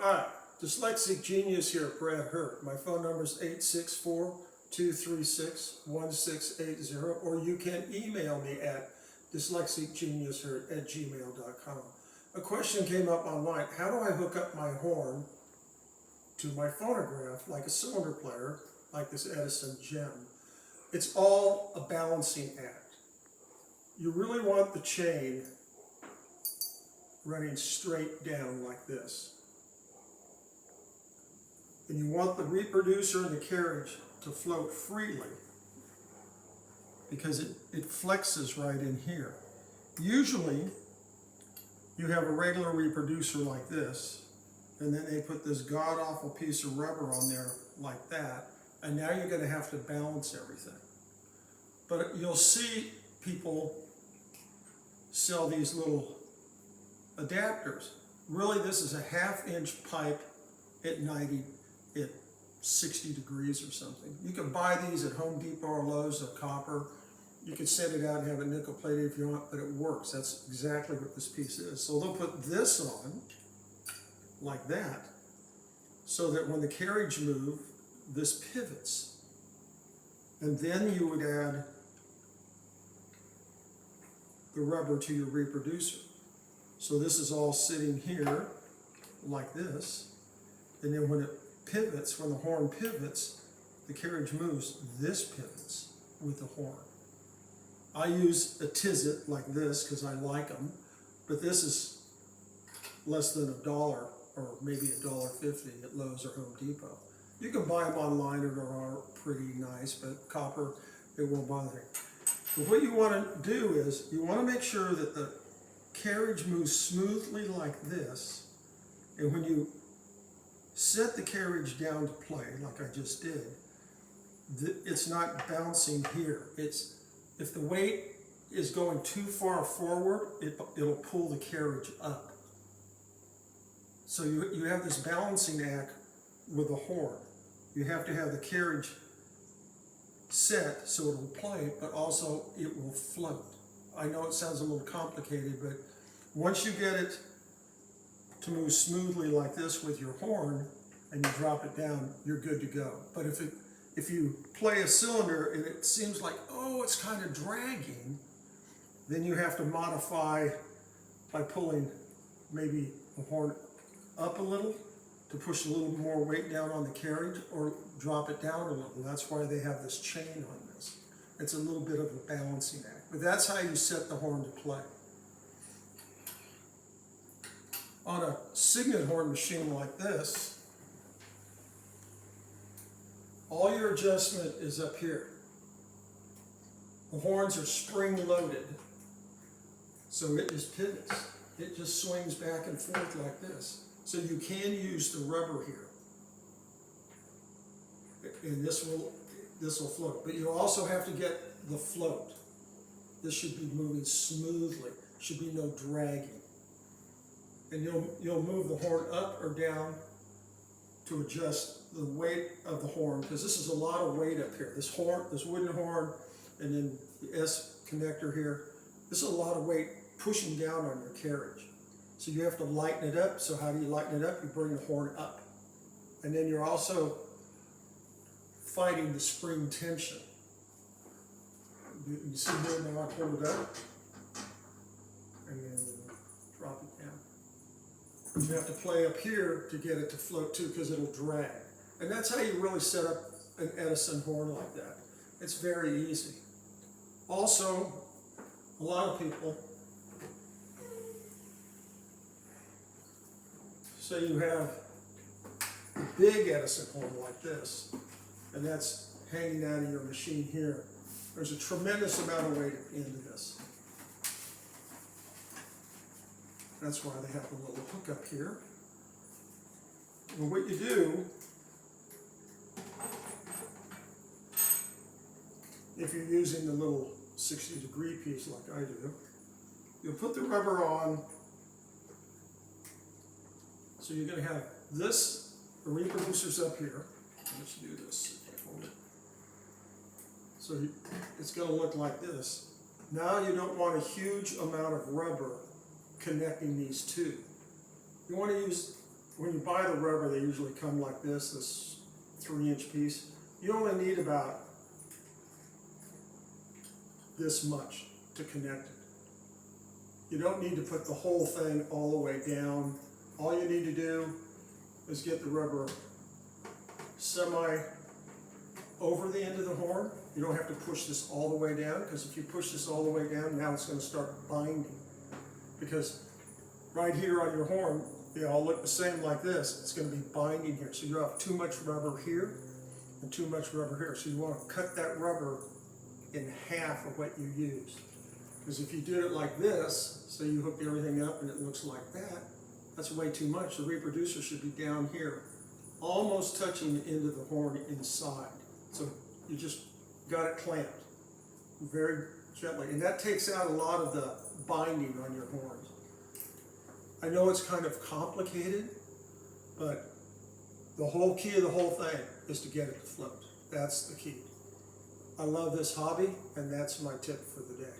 Hi, Dyslexic Genius here, Brad Hurt. My phone number is 864-236-1680, or you can email me at dyslexicgeniushurt@gmail.com. A question came up online: how do I hook up my horn to my phonograph like a cylinder player, like this Edison gem? It's all a balancing act. You really want the chain running straight down like this. And you want the reproducer and the carriage to float freely because it flexes right in here. Usually you have a regular reproducer like this, and then they put this god-awful piece of rubber on there like that, and now you're going to have to balance everything. But you'll see people sell these little adapters. Really, this is a 1/2-inch pipe at 60 degrees or something. You can buy these at Home Depot or Lowe's. They're copper. You can send it out and have it nickel plated if you want, but it works. That's exactly what this piece is. So they'll put this on like that, so that when the carriage moves, this pivots. And then you would add the rubber to your reproducer. So this is all sitting here like this, and then when it pivots, when the horn pivots, the carriage moves, this pivots with the horn. I use a Cygnet like this because I like them, but this is less than $1 or maybe $1.50 at Lowe's or Home Depot. You can buy them online, or are pretty nice, but copper, it won't bother you. But what you want to do is you want to make sure that the carriage moves smoothly like this, and when you set the carriage down to play, like I just did, it's not bouncing here. If the weight is going too far forward, it'll pull the carriage up. So you have this balancing act with the horn. You have to have the carriage set so it will play, but also it will float. I know it sounds a little complicated, but once you get it to move smoothly like this with your horn and you drop it down, you're good to go. But if you play a cylinder and it seems like, oh, it's kind of dragging, then you have to modify by pulling maybe the horn up a little to push a little more weight down on the carriage, or drop it down a little. That's why they have this chain on this. It's a little bit of a balancing act, but that's how you set the horn to play. On a Cygnet horn machine like this, all your adjustment is up here. The horns are spring-loaded, so it just pivots. It just swings back and forth like this. So you can use the rubber here, and this will float. But you also have to get the float. This should be moving smoothly. Should be no dragging. And you'll move the horn up or down to adjust the weight of the horn, because this is a lot of weight up here. This wooden horn, and then the S connector here. This is a lot of weight pushing down on your carriage. So you have to lighten it up. So how do you lighten it up? You bring the horn up. And then you're also fighting the spring tension. You see here now, I pull it up and then drop it down. You have to play up here to get it to float too, because it'll drag. And that's how you really set up an Edison horn like that. It's very easy. Also, a lot of people say you have a big Edison horn like this, and that's hanging out of your machine here. There's a tremendous amount of weight into this. That's why they have the little hook up here. And what you do, if you're using the little 60-degree piece like I do, you'll put the rubber on. So you're going to have this, the reproducer's up here. Let's do this. So it's going to look like this. Now you don't want a huge amount of rubber connecting these two. You want to use when you buy the rubber, they usually come like this 3-inch piece. You only need about this much to connect it. You don't need to put the whole thing all the way down. All you need to do is get the rubber semi over the end of the horn. You don't have to push this all the way down, because if you push this all the way down, now it's going to start binding. Because right here on your horn, they all look the same like this. It's going to be binding here. So you have too much rubber here and too much rubber here. So you want to cut that rubber in half of what you use. Because if you did it like this, so you hooked everything up and it looks like that, that's way too much. The reproducer should be down here, almost touching the end of the horn inside. So you just got it clamped very gently. And that takes out a lot of the binding on your horns. I know it's kind of complicated, but the whole key of the whole thing is to get it to float. That's the key. I love this hobby, and that's my tip for the day.